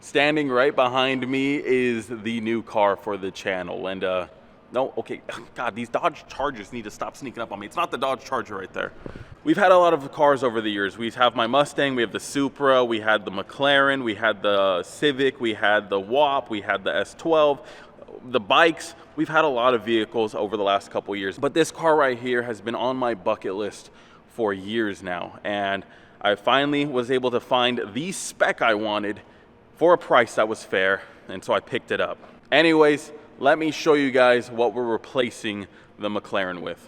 Standing right behind me is the new car for the channel, and no, okay, God, these Dodge Chargers need to stop sneaking up on me. It's not the Dodge Charger right there. We've had a lot of cars over the years. We have my Mustang, we have the Supra, we had the McLaren, we had the Civic, we had the WAP, we had the S12, the bikes. We've had a lot of vehicles over the last couple years, but this car right here has been on my bucket list for years now, and I finally was able to find the spec I wanted for a price that was fair, and so I picked it up. Anyways, let me show you guys what we're replacing the McLaren with.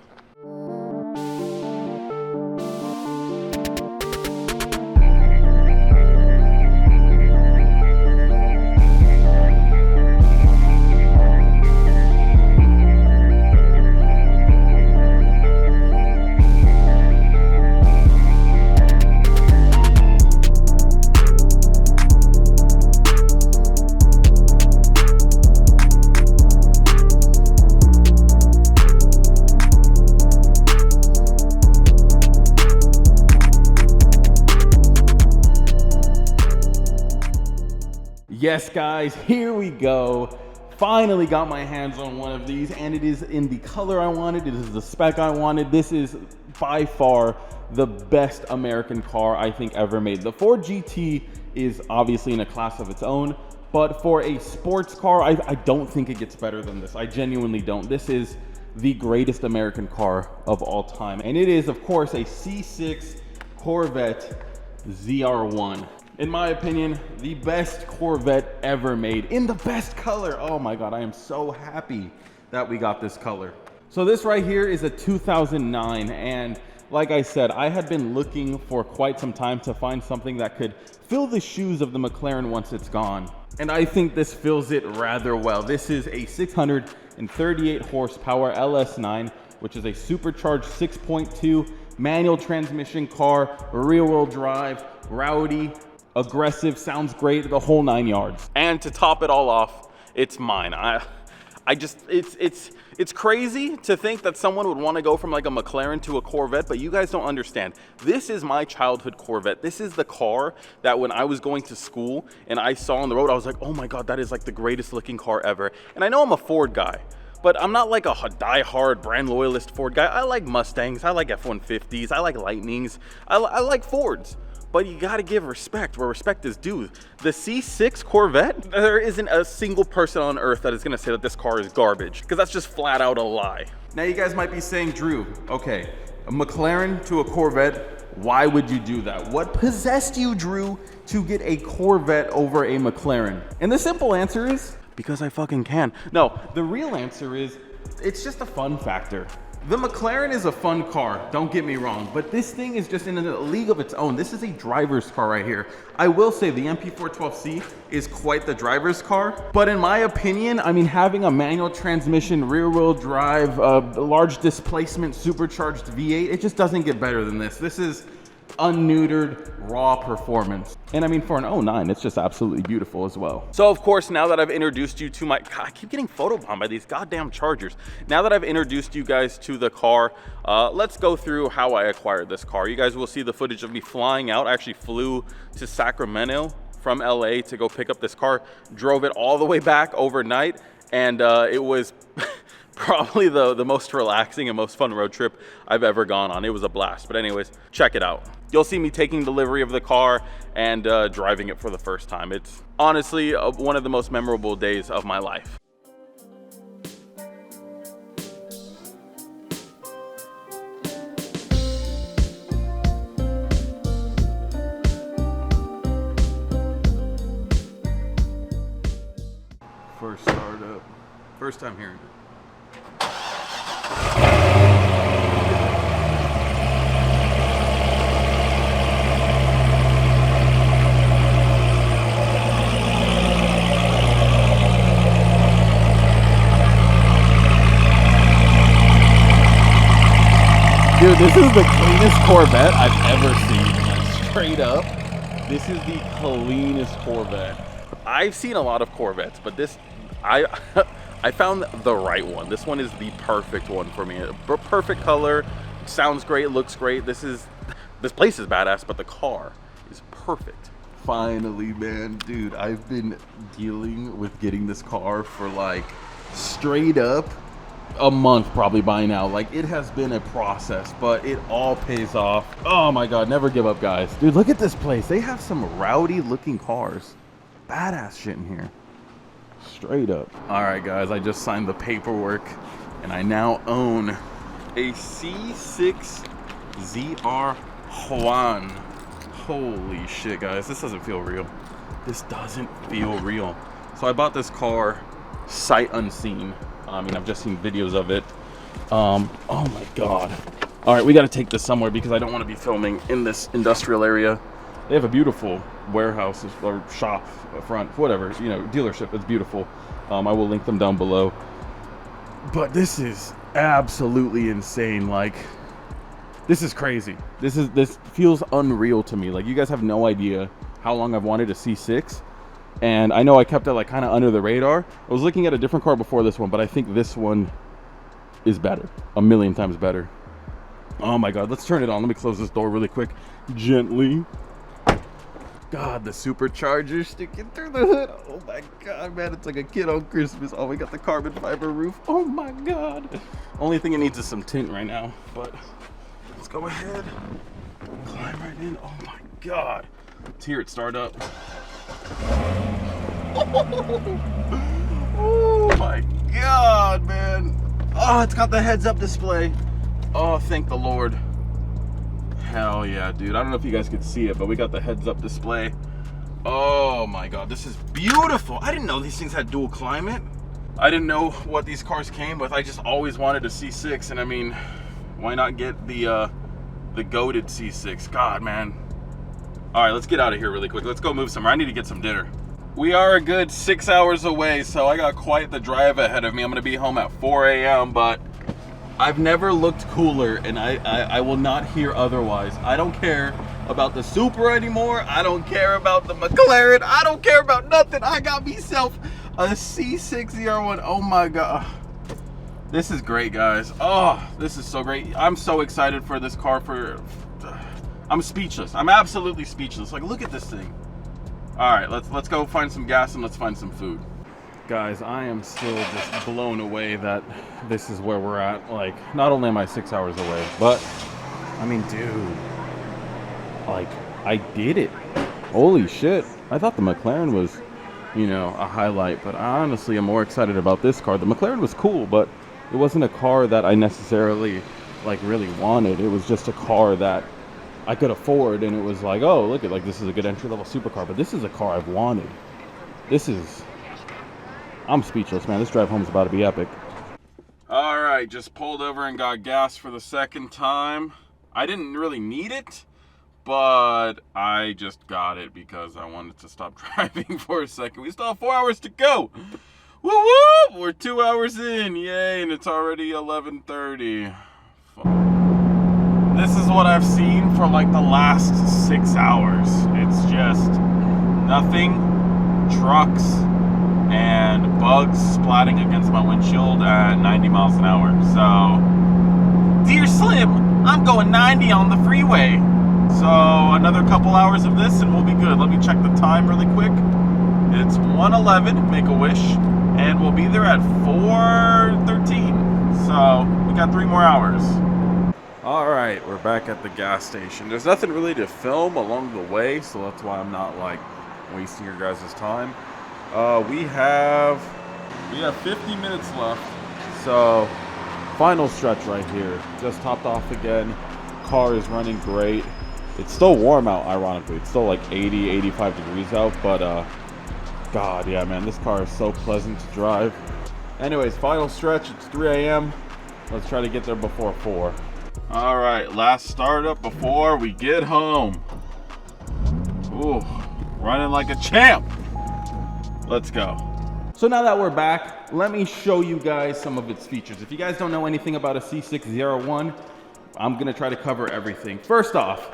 Yes, guys, here we go. Finally got my hands on one of these, and it is in the color I wanted. It is the spec I wanted. This is by far the best American car I think ever made. The Ford GT is obviously in a class of its own, but for a sports car, I don't think it gets better than this. I genuinely don't. This is the greatest American car of all time, and it is, of course, a C6 Corvette ZR1. In my opinion, the best Corvette ever made in the best color. Oh my God, I am so happy that we got this color. So this right here is a 2009, and like I said, I had been looking for quite some time to find something that could fill the shoes of the McLaren once it's gone. And I think this fills it rather well. This is a 638 horsepower LS9, which is a supercharged 6.2 manual transmission car, rear-wheel drive, rowdy, aggressive, sounds great, the whole 9 yards. And to top it all off, it's mine. It's crazy to think that someone would want to go from like a McLaren to a Corvette, but you guys don't understand. This is my childhood Corvette. This is the car that when I was going to school and I saw on the road, I was like, oh my God, that is like the greatest looking car ever. And I know I'm a Ford guy, but I'm not like a die-hard brand loyalist Ford guy. I like Mustangs, I like F-150s, I like Lightnings, I like Fords. But you gotta give respect where respect is due. The C6 Corvette, there isn't a single person on earth that is gonna say that this car is garbage, because that's just flat out a lie. Now you guys might be saying, Drew, okay, a McLaren to a Corvette, why would you do that? What possessed you, Drew, to get a Corvette over a McLaren? And the simple answer is, because I fucking can. No, the real answer is, it's just a fun factor. The McLaren is a fun car, don't get me wrong, but this thing is just in a league of its own. This is a driver's car right here. I will say the MP412C is quite the driver's car, but in my opinion, I mean, having a manual transmission, rear-wheel drive, large displacement, supercharged V8, it just doesn't get better than this. This is unneutered, raw performance. And I mean, for an 09, it's just absolutely beautiful as well. So of course, now that I've introduced you to my, God, I keep getting photobombed by these goddamn Chargers. Now that I've introduced you guys to the car, let's go through how I acquired this car. You guys will see the footage of me flying out. I actually flew to Sacramento from LA to go pick up this car, drove it all the way back overnight, and it was probably the most relaxing and most fun road trip I've ever gone on. It was a blast. But anyways, check it out. You'll see me taking delivery of the car and driving it for the first time. It's honestly one of the most memorable days of my life. First startup, first time hearing it. Dude, this is the cleanest Corvette I've ever seen. Like, straight up, this is the cleanest Corvette. I've seen a lot of Corvettes, but this, I found the right one. This one is the perfect one for me. Perfect color, sounds great, looks great. This place is badass, but the car is perfect. Finally, man, dude, I've been dealing with getting this car for like straight up a month probably by now. Like, it has been a process, but it all pays off. Oh my God, never give up, guys. Dude, look at this place. They have some rowdy looking cars. Badass shit in here. Straight up. All right, guys, I just signed the paperwork and I now own a C6 ZR1. Holy shit, guys, this doesn't feel real. This doesn't feel real. So I bought this car sight unseen. I mean, I've just seen videos of it. Oh my God. All right, we got to take this somewhere because I don't want to be filming in this industrial area. They have a beautiful warehouse or shop front, whatever, you know, dealership. It's beautiful. I will link them down below. But this is absolutely insane. Like, this is crazy. This feels unreal to me. Like, you guys have no idea how long I've wanted a C6. And I know I kept it like kind of under the radar. I was looking at a different car before this one, but I think this one is better, a million times better. Oh my God, let's turn it on. Let me close this door really quick, gently. God, the supercharger sticking through the hood. Oh my God, man, it's like a kid on Christmas. Oh, we got the carbon fiber roof. Oh my God. Only thing it needs is some tint right now, but let's go ahead, climb right in. Oh my God. Let's hear it start up. Oh my God, man. Oh, it's got the heads up display. Oh, thank the Lord. Hell yeah, dude. I don't know if you guys could see it, but we got the heads up display. Oh my God, this is beautiful. I didn't know these things had dual climate. I didn't know what these cars came with. I just always wanted a C6, and I mean, why not get the goated C6? God, man. All right, let's get out of here really quick. Let's go move somewhere. I need to get some dinner. We are a good 6 hours away, so I got quite the drive ahead of me. I'm gonna be home at 4 a.m., but I've never looked cooler, and I will not hear otherwise. I don't care about the Supra anymore. I don't care about the McLaren. I don't care about nothing. I got myself a C6 ZR1. Oh my God. This is great, guys. Oh, this is so great. I'm so excited for this car. I'm speechless. I'm absolutely speechless. Like, look at this thing. All right, let's go find some gas and let's find some food. Guys, I am still just blown away that this is where we're at. Like, not only am I 6 hours away, but I mean, dude, like, I did it. Holy shit. I thought the McLaren was, you know, a highlight, but I honestly am more excited about this car. The McLaren was cool, but it wasn't a car that I necessarily, like, really wanted. It was just a car that I could afford, and it was like, oh, look at, like, this is a good entry-level supercar, but this is a car I've wanted. I'm speechless, man. This drive home is about to be epic. All right, just pulled over and got gas for the second time. I didn't really need it, but I just got it because I wanted to stop driving for a second. We still have 4 hours to go. Woo woo! We're 2 hours in, yay, and it's already 11:30. This is what I've seen for like the last 6 hours. It's just nothing, trucks, and bugs splatting against my windshield at 90 miles an hour. So, dear Slim, I'm going 90 on the freeway. So another couple hours of this and we'll be good. Let me check the time really quick. It's 1:11, make a wish, and we'll be there at 4:13. So we got 3 more hours. All right, we're back at the gas station. There's nothing really to film along the way, so that's why I'm not like wasting your guys' time. We have 50 minutes left. So final stretch right here. Just topped off again. Car is running great. It's still warm out, ironically. It's still like 80, 85 degrees out, but God, yeah, man, this car is so pleasant to drive. Anyways, final stretch. It's 3 a.m. Let's try to get there before 4. All right, last startup before we get home. Ooh, running like a champ. Let's go. So now that we're back, let me show you guys some of its features. If you guys don't know anything about a C6 ZR1, I'm gonna try to cover everything. First off,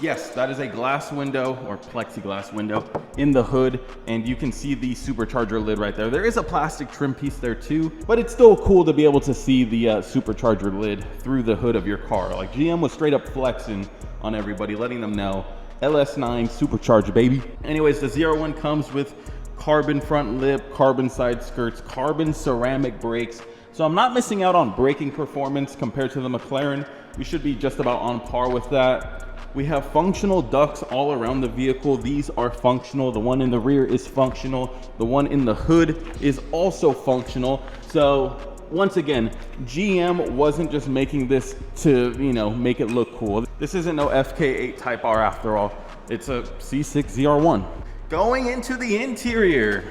yes, that is a glass window or plexiglass window in the hood, and you can see the supercharger lid right there. There is a plastic trim piece there too, but it's still cool to be able to see the supercharger lid through the hood of your car. Like, GM was straight up flexing on everybody, letting them know LS9 supercharged, baby. Anyways, the ZR1 comes with carbon front lip, carbon side skirts, carbon ceramic brakes. So I'm not missing out on braking performance compared to the McLaren. We should be just about on par with that. We have functional ducts all around the vehicle. These are functional. The one in the rear is functional. The one in the hood is also functional. So once again, GM wasn't just making this to, you know, make it look cool. This isn't no FK8 Type R after all. It's a C6 ZR1. Going into the interior,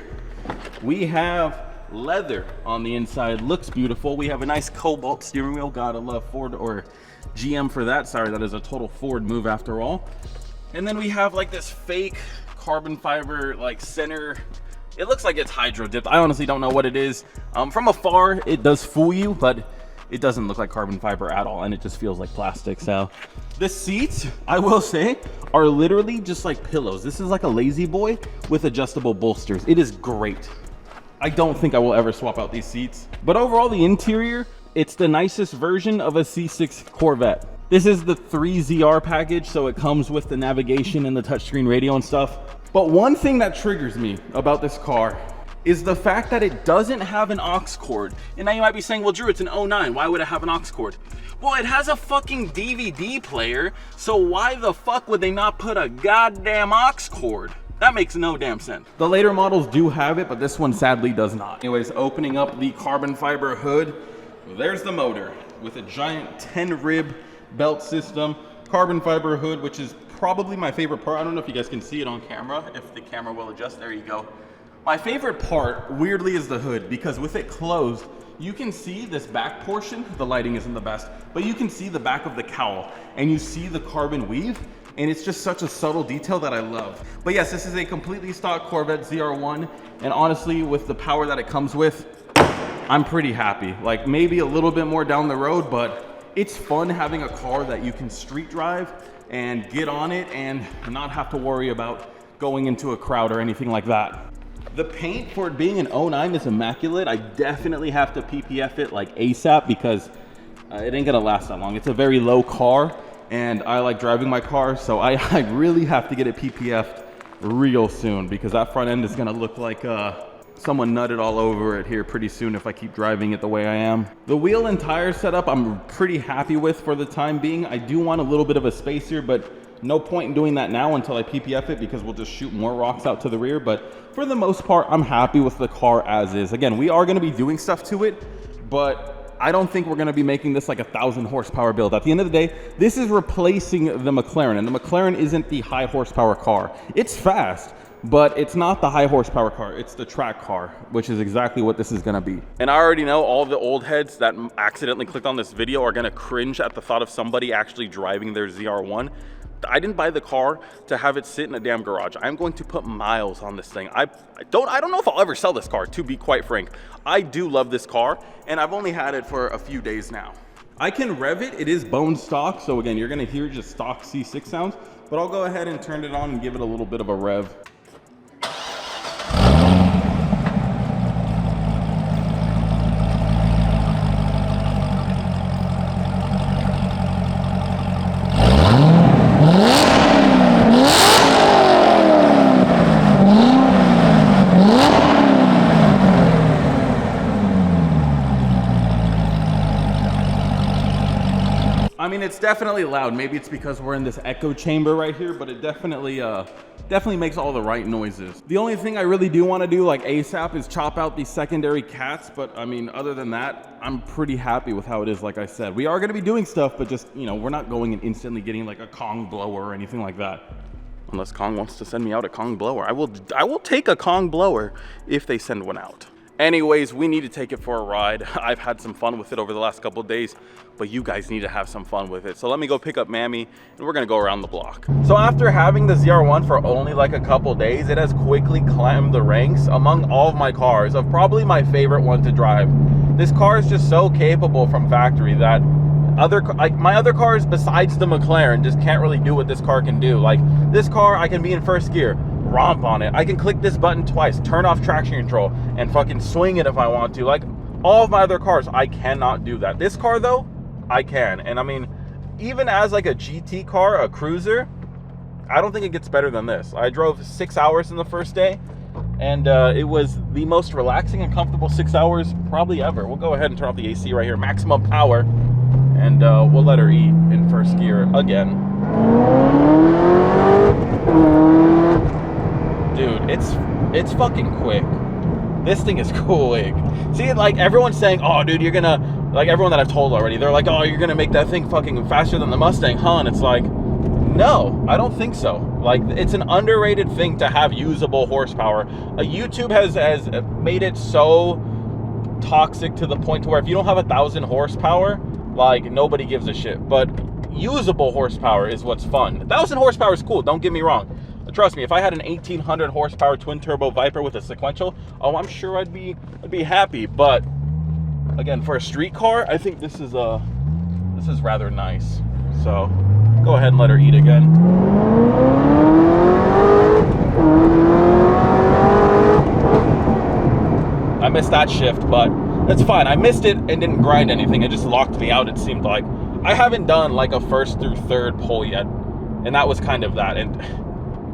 we have leather on the inside. Looks beautiful. We have a nice cobalt steering wheel. Gotta love Ford, or GM for that. Sorry, that is a total Ford move after all. And then we have like this fake carbon fiber like center. It looks like it's hydro dipped. I honestly don't know what it is. From afar, it does fool you, but it doesn't look like carbon fiber at all, and it just feels like plastic. So the seats, I will say, are literally just like pillows. This is like a lazy boy with adjustable bolsters. It is great. I don't think I will ever swap out these seats. But overall, the interior, it's the nicest version of a C6 Corvette. This is the 3ZR package, so it comes with the navigation and the touchscreen radio and stuff. But one thing that triggers me about this car is the fact that it doesn't have an aux cord. And now you might be saying, well, Drew, it's an 09. Why would it have an aux cord? Well, it has a fucking DVD player, so why the fuck would they not put a goddamn aux cord? That makes no damn sense. The later models do have it, but this one sadly does not. Anyways, opening up the carbon fiber hood, there's the motor with a giant 10 rib belt system, carbon fiber hood, which is probably my favorite part. I don't know if you guys can see it on camera, if the camera will adjust. There you go. My favorite part, weirdly, is the hood, because with it closed, you can see this back portion. The lighting isn't the best, but you can see the back of the cowl, and you see the carbon weave, and it's just such a subtle detail that I love. But yes, this is a completely stock Corvette ZR1, and honestly, with the power that it comes with, I'm pretty happy. Like, maybe a little bit more down the road, but it's fun having a car that you can street drive and get on it and not have to worry about going into a crowd or anything like that. The paint, for it being an 09, is immaculate. I definitely have to PPF it like ASAP, because it ain't gonna last that long. It's a very low car, and I like driving my car, so I really have to get it PPF'd real soon, because that front end is gonna look like someone nutted all over it here pretty soon if I keep driving it the way I am. The wheel and tire setup I'm pretty happy with for the time being. I do want a little bit of a space here, but no point in doing that now until I PPF it, because we'll just shoot more rocks out to the rear. But for the most part, I'm happy with the car as is. Again, we are gonna be doing stuff to it, but I don't think we're gonna be making this like a 1,000 horsepower build. At the end of the day, this is replacing the McLaren, and the McLaren isn't the high horsepower car. It's fast, but it's not the high horsepower car. It's the track car, which is exactly what this is gonna be. And I already know all the old heads that accidentally clicked on this video are gonna cringe at the thought of somebody actually driving their ZR1. I didn't buy the car to have it sit in a damn garage. I'm going to put miles on this thing. I don't know if I'll ever sell this car, to be quite frank. I do love this car, and I've only had it for a few days now. I can rev it. It is bone stock, so again, you're gonna hear just stock C6 sounds, but I'll go ahead and turn it on and give it a little bit of a rev. I mean, it's definitely loud. Maybe it's because we're in this echo chamber right here, but it definitely makes all the right noises. The only thing I really do want to do like ASAP is chop out these secondary cats, but I mean, other than that, I'm pretty happy with how it is. Like I said, we are going to be doing stuff, but just, you know, we're not going and instantly getting like a Kong blower or anything like that. Unless Kong wants to send me out a Kong blower. I will take a Kong blower if they send one out. Anyways, we need to take it for a ride. I've had some fun with it over the last couple of days, but you guys need to have some fun with it. So let me go pick up Mammy, and we're gonna go around the block. So after having the ZR1 for only like a couple days, it has quickly climbed the ranks among all of my cars of probably my favorite one to drive. This car is just so capable from factory that my other cars besides the McLaren just can't really do what this car can do. Like this car, I can be in first gear, romp on it. I can click this button twice, turn off traction control, and fucking swing it if I want to. Like all of my other cars, I cannot do that. This car though, I can. And I mean, even as like a GT car, a cruiser, I don't think it gets better than this. I drove 6 hours in the first day, and it was the most relaxing and comfortable 6 hours probably ever. We'll go ahead and turn off the AC right here, maximum power, and we'll let her eat in first gear again. Dude, it's fucking quick. This thing is quick. See, like, everyone's saying, oh, dude, you're gonna, like, everyone that I've told already, they're like, oh, you're gonna make that thing fucking faster than the Mustang, huh? And it's like, no, I don't think so. Like, it's an underrated thing to have usable horsepower. YouTube has made it so toxic to the point to where if you don't have 1,000 horsepower, like, nobody gives a shit. But usable horsepower is what's fun. 1,000 horsepower is cool, don't get me wrong. Trust me, if I had an 1,800 horsepower twin turbo Viper with a sequential, oh, I'm sure I'd be happy. But again, for a street car, I think this is rather nice. So go ahead and let her eat again. I missed that shift, but that's fine. I missed it and didn't grind anything. It just locked me out, it seemed like. I haven't done like a first through third pull yet, and that was kind of that. And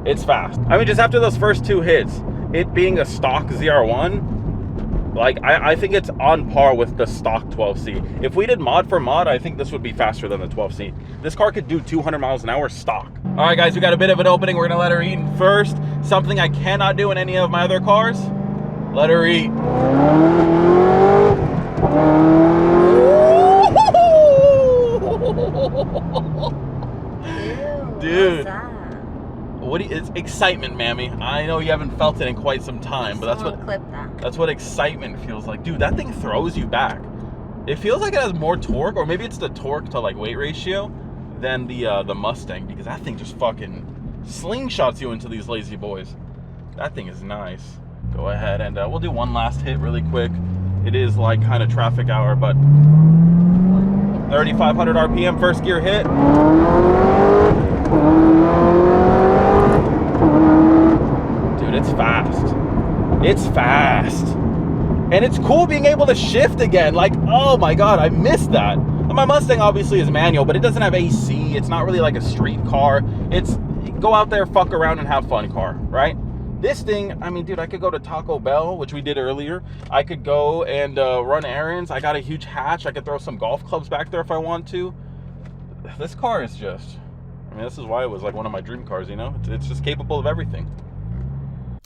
it's fast. I mean, just after those first 2 hits, it being a stock ZR1, like, I think it's on par with the stock 12C. If we did mod for mod, I think this would be faster than the 12C. This car could do 200 miles an hour stock. All right, guys, we got a bit of an opening. We're gonna let her eat first. Something I cannot do in any of my other cars. Let her eat. Dude. It's excitement, mammy. I know you haven't felt it in quite some time, but that's what excitement feels like. Dude, that thing throws you back. It feels like it has more torque, or maybe it's the torque to like weight ratio than the Mustang, because that thing just fucking slingshots you into these lazy boys. That thing is nice. Go ahead and we'll do one last hit really quick. It is like kind of traffic hour, but 3,500 RPM first gear hit. Dude, it's fast. It's fast. And it's cool being able to shift again. Like, oh my God, I missed that. My Mustang obviously is manual, but it doesn't have AC. It's not really like a street car. It's go out there, fuck around, and have fun car, right? This thing, I mean, dude, I could go to Taco Bell, which we did earlier. I could go and run errands. I got a huge hatch. I could throw some golf clubs back there if I want to. This car is just, I mean, this is why it was like one of my dream cars, you know? It's just capable of everything.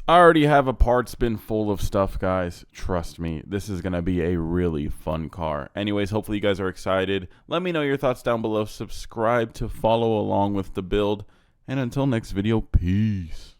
I already have a parts bin full of stuff, guys. Trust me, this is going to be a really fun car. Anyways, hopefully you guys are excited. Let me know your thoughts down below. Subscribe to follow along with the build. And until next video, peace.